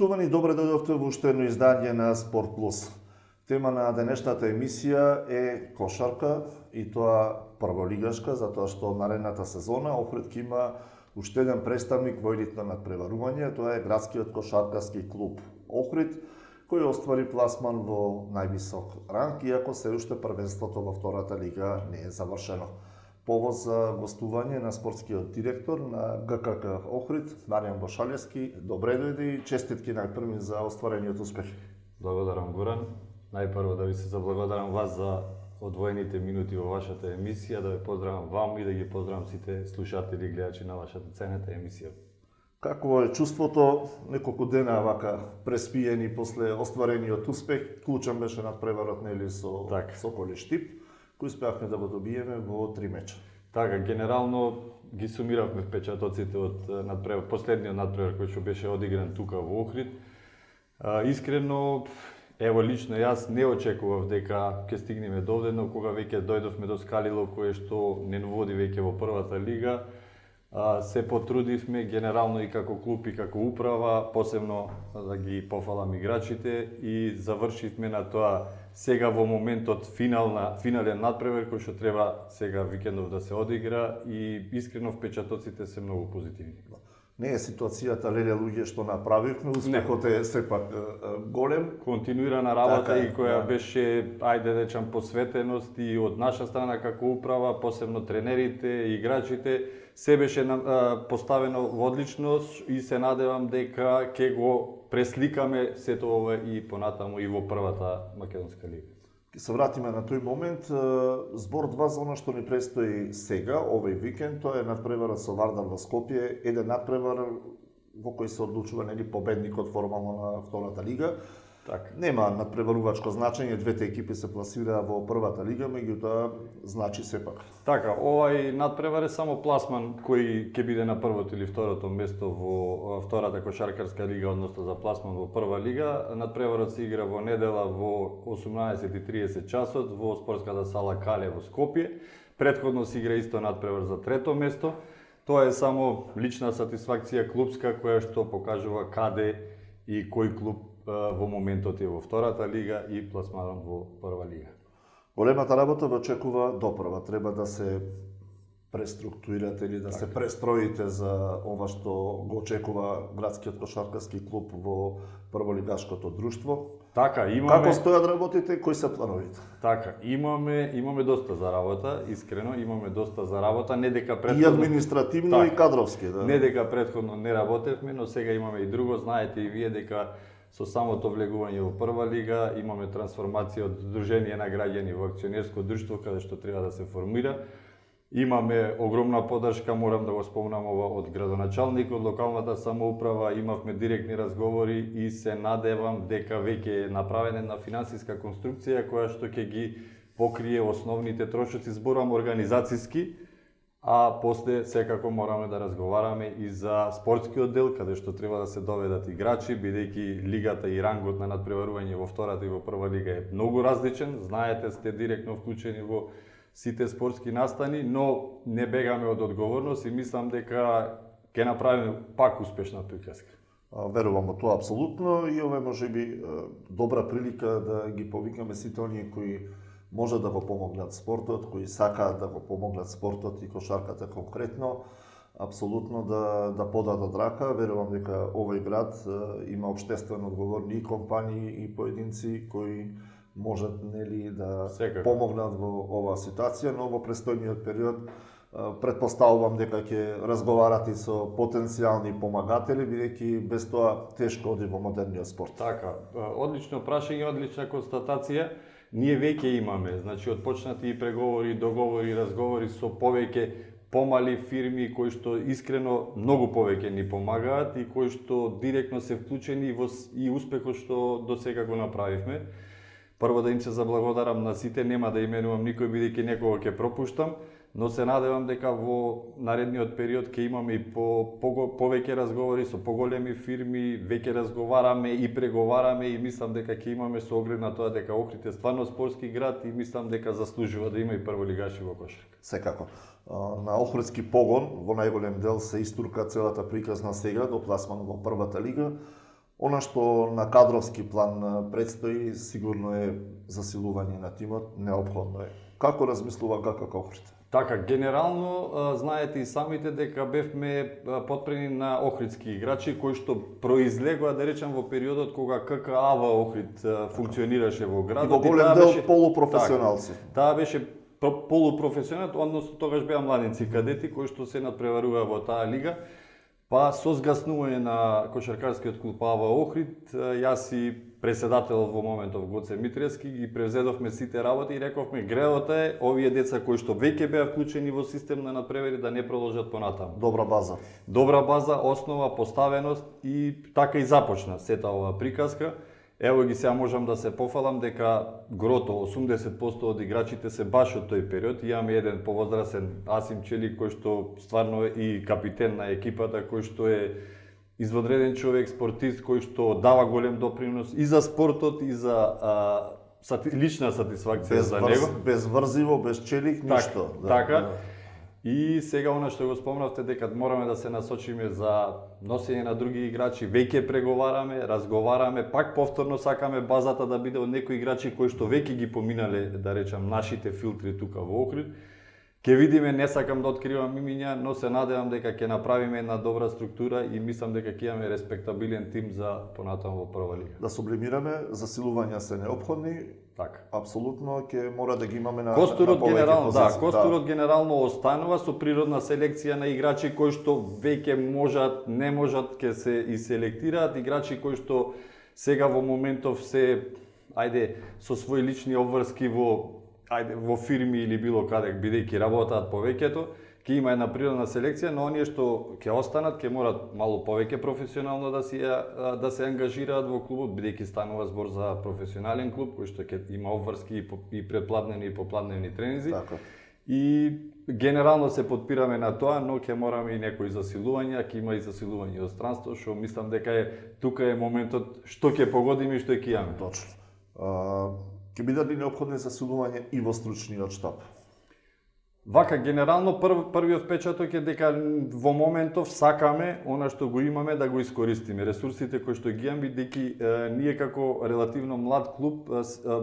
Почитувани, добре дојдовте во уште едно издање на Спорт Плюс. Тема на денешната емисија е кошарка и тоа прволигашка, затоа што наредната сезона Охрид ќе има уште еден представник во елитно надпреварување, тоа е градскиот кошаркарски клуб Охрид, кој оствари пласман во највисок ранг, иако се уште првенството во втората лига не е завршено. Повод за гостување на спортскиот директор на ГКК Охрид, Маријан Бошалевски. Добре дојде и честитки најпрви за остварениот успех. Благодарам, Горан. Најпрво да ви се заблагодарам вас за одвоените минути во вашата емисија, да ве поздравам вам и да ги поздравам сите слушатели и гледачи на вашата ценета емисија. Какво е чувството неколку дена вака преспиени после остварениот успех? Клучен беше надпреварот нели со Сокол и Штип, кој успеавме да го добиеме во 3 меча. Така, генерално ги сумиравме впечатоците од последниот надпревар кој што беше одигран тука во Охрид. Искрено, ево лично јас не очекував дека ќе стигнеме довде, но кога веќе дојдовме до Скалило, кое што не води веќе во првата лига, се потрудивме генерално и како клуб и како управа, посебно да ги пофалам играчите и завршивме на тоа сега во моментот финален надпревар кој што треба сега викендов да се одигра и искрено впечатоците се многу позитивни. Не е ситуацијата леле луѓе што направивме, успехот е сепак голем. Континуирана работа така, и која беше, ајде речам, посветеност и од наша страна како управа, посебно тренерите, играчите, се беше поставено во одличност и се надевам дека ќе го пресликаме сето ова и понатаму и во првата македонска лига. Ке се вратиме на тој момент. Збор 2 за она што ни престои сега, овој викенд, тоа е надпреварот со Вардар во Скопје, еден надпревар во кој се одлучува нели победникот формално на втората лига. Така. Нема надпреварувачко значење, двете екипи се пласираа во првата лига, меѓутоа значи сепак. Така, овај надпревар е само пласман кој ќе биде на првото или второто место во втората кошаркарска лига, односно за пласман во прва лига. Надпреварот се игра во недела во 18:30 часот во спортската сала Кале во Скопје. Претходно се игра исто надпревар за трето место. Тоа е само лична сатисфакција клубска која што покажува каде и кој клуб во моментот е во втората лига и пласманот во прва лига. Големата работа ве очекува допрва. Треба да се преструктурирате или да се престроите за ова што го очекува градскиот кошаркарски клуб во прволигашкото друштво. Така, имаме... Како стојат работите, кои се плановите? Така, имаме доста за работа, искрено, имаме доста за работа, не дека предходно... И административно, и кадровски, да. Не дека предходно не работевме, но сега имаме и друго, знаете и вие дека со самото влегување во прва лига имаме трансформација од Сдружение на граѓани во акционерско друштво каде што треба да се формира. Имаме огромна поддршка, морам да го спомнам ова, од градоначалникот, локалната самоуправа, имавме директни разговори и се надевам дека веќе е направена една финансиска конструкција која што ќе ги покрие основните трошоци, зборам организацијски, а после секако мораме да разговараме и за спортскиот дел, каде што треба да се доведат играчи, бидејќи лигата и рангот на надпреварување во втората и во прва лига е многу различен. Знаете, сте директно вклучени во сите спортски настани, но не бегаме од одговорност и мислам дека ќе направиме пак успешна приказка. Верувам во тоа апсолутно и ова можеби добра прилика да ги повикаме сите оние кои може да го помогнат спортот, кои сакаат да го помогнат спортот и кошарката конкретно, апсолутно да подадат рака. Верувам дека овој град има општествено одговорни и компании и поединци кои можат нели да помогнат во оваа ситуација, но во престојниот период претпоставувам дека ќе разговарате со потенцијални помагатели, бидејќи без тоа тешко оди во модерниот спорт. Така, одлично прашање, одлична констатација. Ние веќе имаме, значи отпочнати и преговори, договори, разговори со повеќе помали фирми кои што искрено многу повеќе ни помагаат и кои што директно се вклучени во и успехот што до сега го направивме. Прво да им се заблагодарам на сите, нема да именувам никој бидејќи некого ќе пропуштам, но се надевам дека во наредниот период ќе имаме и повеќе разговори со поголеми фирми, веќе разговараме и преговараме и мислам дека ќе имаме со оглед на тоа дека Охрид е стварно спортски град и мислам дека заслужува да има и прволигаши во кошарка. Секако. На Охридски погон во најголем дел се истурка целата приказна сега до пласман во првата лига. Она што на кадровски план предстои, сигурно е засилување на тимот, неопходно е. Како размислува ГКК Охрид? Така, генерално, знаете и самите дека бевме потпрени на охридски играчи кои што произлегоа, да речем, во периодот кога ККАВ Охрид функционираше во И градот. во голем дел полупрофесионалци. Таа беше полупрофесионален, односно тогаш беа младинци кадети кои што се надпреваруваа во таа лига. Па со згаснување на кошаркарскиот клуб АВ Охрид, јас и преседател во моментов Гоце Митревски ги превзедовме сите работи и рековме греota е овие деца кои што веќе беа вклучени во систем на надпревари да не продолжат понатаму. Добра база. Добра база, основа, поставеност и така и започна сета оваа приказка. Ево ги сега можам да се пофалам дека грото, 80% од играчите се баш од тој период. Имаме еден повозрасен Асим Челик кој што стварно е и капитен на екипата, кој што е изводреден човек, спортист кој што дава голем допринос и за спортот и за лична сатисфакција за него. Безврзиво, без Челик, ништо. Така. И сега она што го спомнавте дека мораме да се насочиме за носење на други играчи, веќе преговараме, разговараме, пак повторно сакаме базата да биде од некои играчи кои што веќе ги поминале, да речам, нашите филтри тука во Охрид. Ке видиме, не сакам да откривам имиња, но се надевам дека ќе направиме една добра структура и мислам дека ќе имаме респектабилен тим за понатаму во прва лига. Да сублимираме, засилувања се неопходни. Така. Апсолутно ќе мора да ги имаме на Костурот на повеќе генерално, позиции. Костурот генерално останува со природна селекција на играчи кои што веќе можат, не можат, ќе се и селектираат, играчи кои што сега во моментов се со своји лични обврски во фирми или било каде, бидејќи работаат повеќето, ќе има една природна селекција, но оние што ќе останат, ќе морат малку повеќе професионално да се ангажираат во клубот, бидејќи станува збор за професионален клуб кој што ќе има обврски и предпладневни и попладневни тренинзи. Така. И генерално се потпираме на тоа, но ќе мораме и некои засилувања, ќе има и засилување од странство, што мислам дека тука е моментот што ќе погодиме и што ќе имаме. Точно. Ќе бидат ли неопходни засилување и во стручниот штаб? Вака, генерално првиот впечаток е дека во моментов сакаме она што го имаме да го искористиме. Ресурсите кои што ги имаме, бидејќи ние како релативно млад клуб,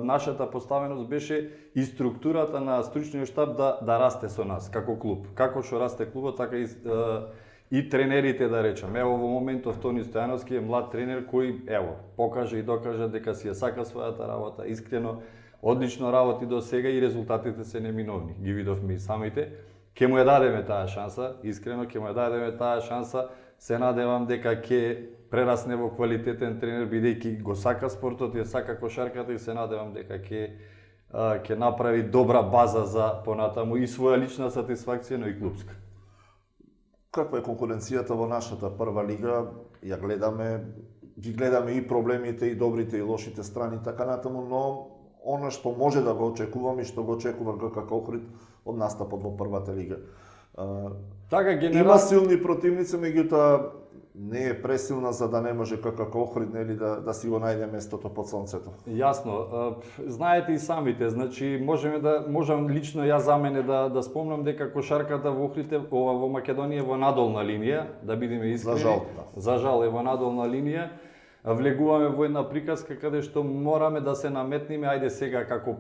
нашата поставеност беше и структурата на стручниот штаб да расте со нас како клуб. Како што расте клубот, така и тренерите, да речем. Ево во моментов Тони Стојановски е млад тренер кој покажа и докажа дека си ја сака својата работа, искрено, одлично работи до сега и резултатите се неминовни. Ги видовме и самите. Ке му ја дадеме таа шанса, искрено ке му ја дадеме таа шанса. Се надевам дека ќе прерасне во квалитетен тренер бидејќи го сака спортот, ја сака кошарката и се надевам дека ќе направи добра база за понатаму и своја лична сатисфакција, но и клубска. Каква е конкуренцијата во нашата прва лига? Ја гледаме, ги гледаме и проблемите, и добрите, и лошите страни, така натаму, но она што може да го очекуваме и што го очекува ГКК Охрид од настапот во првата лига. Така, Има силни противници, меѓутоа не е пресилна за да не може ГКК Охрид да си го најде местото под сонцето. Јасно. Знаете и самите, значи можам лично јас за мене да спомнам дека кошарката во Охрид во Македонија во надолна линија, да бидеме искрени. За жал, да. За жал е во надолна линија. Влегуваме во една приказка каде што мораме да се наметниме, ајде сега како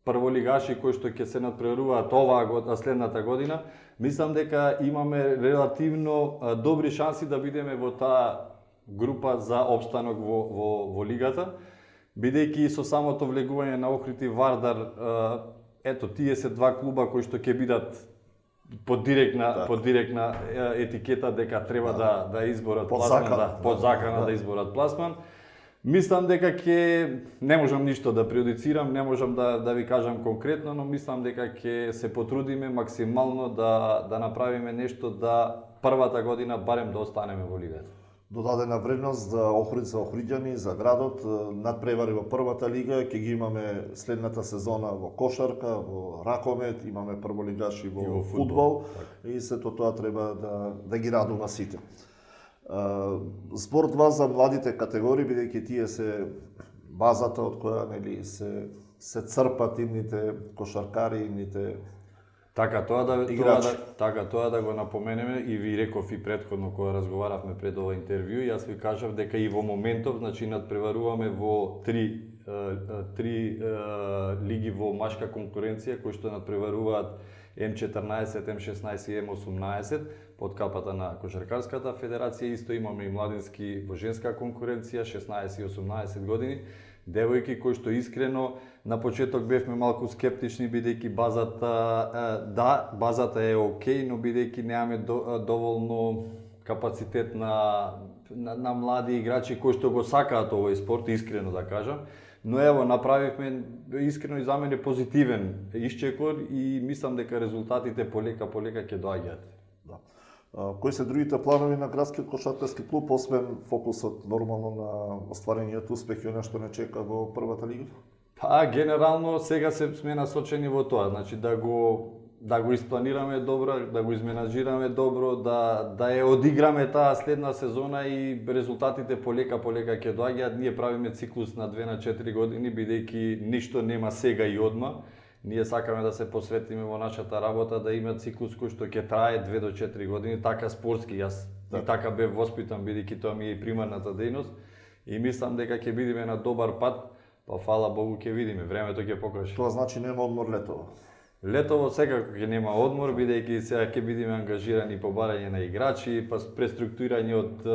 прволигаши кои што ќе се надпреваруваат оваа следната година, мислам дека имаме релативно добри шанси да бидеме во таа група за опстанок во лигата, бидејќи со самото влегување на Охрид и Вардар, тие се два клуба кои што ќе бидат под директна етикета дека треба да изборат пласман, под закана да изборат пласман. Мислам дека не можам ништо да преюдицирам, не можам да ви кажам конкретно, но мислам дека ќе се потрудиме максимално да направиме нешто да првата година барем да останеме во лигата. Додадена вредност за Охрид, за охриѓани, за градот, надпревари во првата лига, ќе ги имаме следната сезона во кошарка, во ракомет, имаме прволигаши во фудбал и сето тоа треба да ги радува сите. Збор 2 за младите категории, бидејќи тие се базата од која се црпат имните кошаркари, имните играчи. Тоа да го напоменеме и ви реков и претходно кога разговаравме пред ова интервју, јас ви кажав дека и во моментов, значи надпреваруваме во три лиги во машка конкуренција кои што надпреваруваат М14, М16 и М18 под капата на Кошаркарската федерација. Исто имаме и младински во женска конкуренција 16 и 18 години. Девојки кои што искрено на почеток бевме малку скептични бидејќи базата е окей, но бидејќи немаме доволно капацитет на млади играчи кои што го сакаат овој спорт, искрено да кажам. Но ево, направивме искрено и за мене позитивен исчекор и мислам дека резултатите полека ќе доаѓаат. Да. Кои се другите планови на градскиот кошаркарски клуб, освен фокусот нормално на остварениот успех и она што не чека во првата лига? Генерално сега сме насочени во тоа, значи да го испланираме добро, да го изменаџираме добро, да ја одиграме таа следна сезона и резултатите полека ќе доаѓаат. Ние правиме циклус на 2 на 4 години, бидејќи ништо нема сега и одма. Ние сакаме да се посветиме во нашата работа, да има циклус кој што ќе трае 2 до 4 години, така спортски. Јас и така бев воспитан, бидејќи тоа ми е и примарната дејност. И мислам дека ќе бидеме на добар пат, па фала Богу ќе видиме, времето ќе покаже. Тоа значи нема одмор летово. Летово секако ќе нема одмор, бидејќи сега ќе бидеме ангажирани по барање на играчи, па преструктурирање од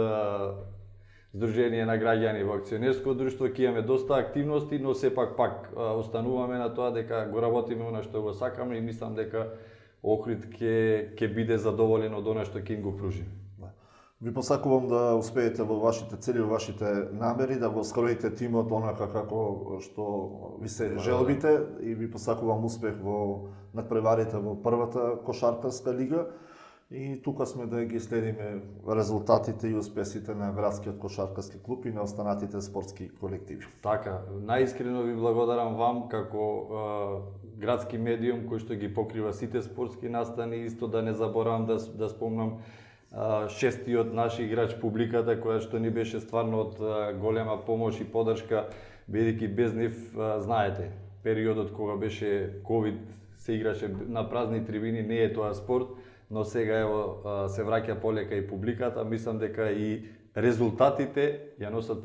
Сдружение на граѓани во акционерско друштво, ќе имаме доста активности, но сепак остануваме на тоа дека го работиме она што го сакаме и мислам дека Охрид ќе биде задоволен од она што ќе им го пружиме. Ви посакувам да успеете во вашите цели, во вашите намери, да го скроите тимот онака како што ви се желбите и ви посакувам успех во надпреварите во првата кошаркарска лига и тука сме да ги следиме резултатите и успесите на градскиот кошаркарски клуб и на останатите спортски колективи. Така, најискрено ви благодарам вам како градски медиум кој што ги покрива сите спортски настани, исто да не заборавам да спомнам шестиот наш играч, публиката, која што ни беше стварно од голема помош и поддршка, бидејќи без нив, знаете, периодот кога беше ковид, се играше на празни трибини, не е тоа спорт, но сега ево се враќа полека и публиката, мислам дека и резултатите ја носат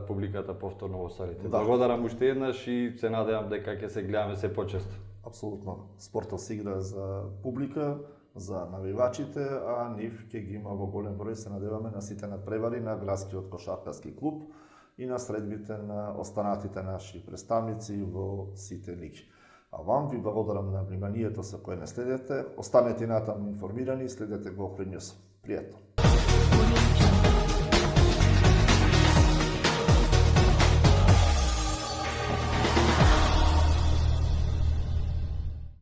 публиката повторно во салите. Да. Благодарам уште еднаш и се надевам дека ќе се гледаме се почесто. Апсолутно. Спортот се игра за публика, за навивачите, а нив ќе ги има во голем број, се надеваме на сите надпревари на градскиот кошаркарски клуб и на средбите на останатите наши представници во сите лиги. А вам ви благодарам на вниманието со кое не следете. Останете натаму информирани, следете го Охрид Нјуз. Пријатно.